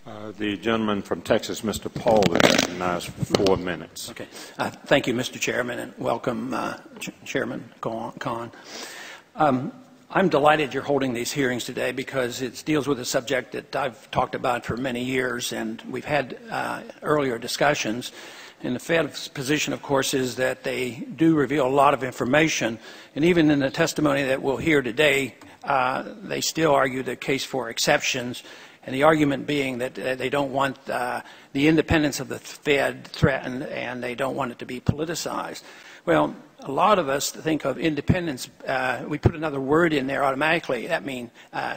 The gentleman from Texas, Mr. Paul, is recognized for 4 minutes. Okay. Thank you, Mr. Chairman, and welcome, Chairman Kahn. I'm delighted you're holding these hearings today because it deals with a subject that I've talked about for many years, and we've had earlier discussions. And the Fed's position, of course, is that they do reveal a lot of information, and even in the testimony that we'll hear today, they still argue the case for exceptions. And the argument being that they don't want the independence of the Fed threatened and they don't want it to be politicized. Well, a lot of us think of independence, we put another word in there automatically. That means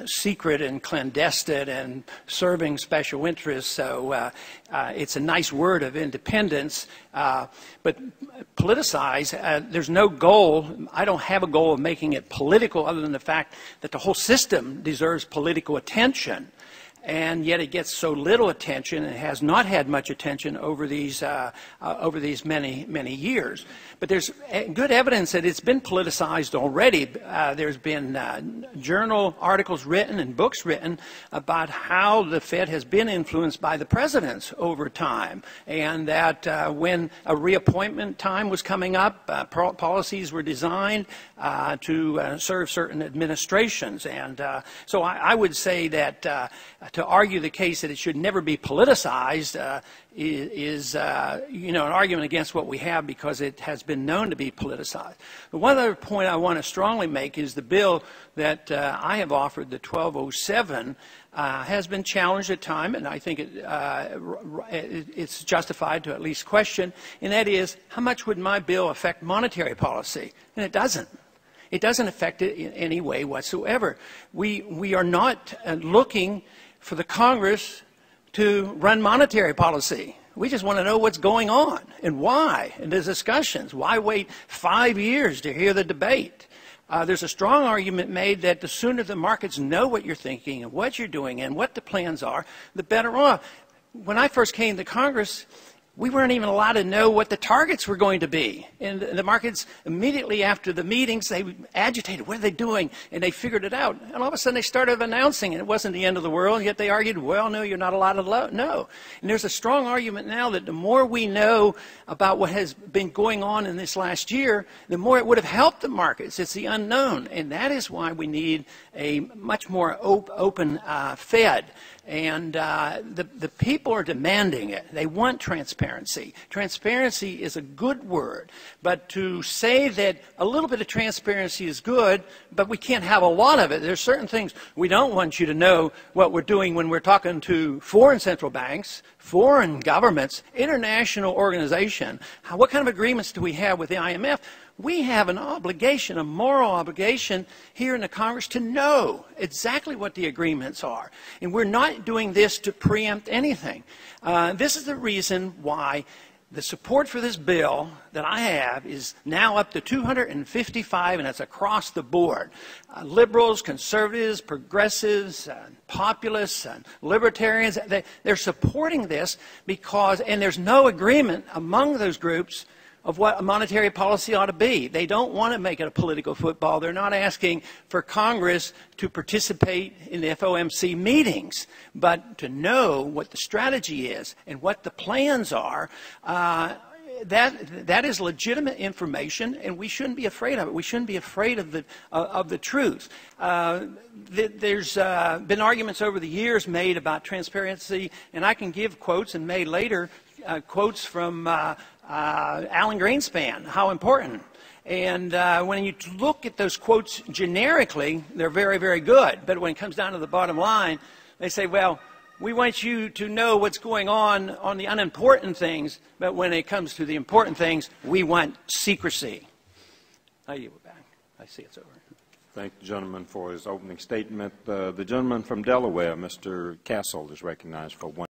secret and clandestine and serving special interests. So it's a nice word of independence. But politicize, there's no goal. I don't have a goal of making it political other than the fact that the whole system deserves political attention. And yet it gets so little attention and has not had much attention over these many years. But there's good evidence that it's been politicized already. There's been journal articles written and books written about how the Fed has been influenced by the presidents over time, and that when a reappointment time was coming up, policies were designed to serve certain administrations. And so I would say that to argue the case that it should never be politicized is an argument against what we have, because it has been known to be politicized. But one other point I want to strongly make is the bill that I have offered, the 1207, has been challenged at times, and I think it's justified to at least question, and that is, how much would my bill affect monetary policy? And it doesn't. It doesn't affect it in any way whatsoever. We are not looking for the Congress to run monetary policy. We just want to know what's going on and why, and the discussions. Why wait 5 years to hear the debate? There's a strong argument made that the sooner the markets know what you're thinking and what you're doing and what the plans are, the better off. When I first came to Congress, we weren't even allowed to know what the targets were going to be. And the markets, immediately after the meetings, they agitated, what are they doing? And they figured it out. And all of a sudden they started announcing, and it wasn't the end of the world, and yet they argued, well, no, you're not allowed to know. And there's a strong argument now that the more we know about what has been going on in this last year, the more it would have helped the markets. It's the unknown. And that is why we need a much more open Fed. And the people are demanding it. They want transparency. Transparency is a good word. But to say that a little bit of transparency is good, but we can't have a lot of it. There's certain things we don't want you to know what we're doing when we're talking to foreign central banks, foreign governments, international organization. What kind of agreements do we have with the IMF? We have an obligation, a moral obligation here in the Congress to know exactly what the agreements are. And we're not doing this to preempt anything. This is the reason why the support for this bill that I have is now up to 255, and that's across the board. Liberals, conservatives, progressives, populists, and libertarians, they're supporting this because, and there's no agreement among those groups of what a monetary policy ought to be. They don't want to make it a political football. They're not asking for Congress to participate in the FOMC meetings, but to know what the strategy is and what the plans are. That is legitimate information, and we shouldn't be afraid of it. We shouldn't be afraid of the truth. There's been arguments over the years made about transparency, and I can give quotes, and may later quotes from Alan Greenspan, how important. And when you look at those quotes generically, they're very, very good. But when it comes down to the bottom line, they say, well, we want you to know what's going on the unimportant things, but when it comes to the important things, we want secrecy. I yield back. I see it's over. Thank the gentleman for his opening statement. The gentleman from Delaware, Mr. Castle, is recognized for 1 minute.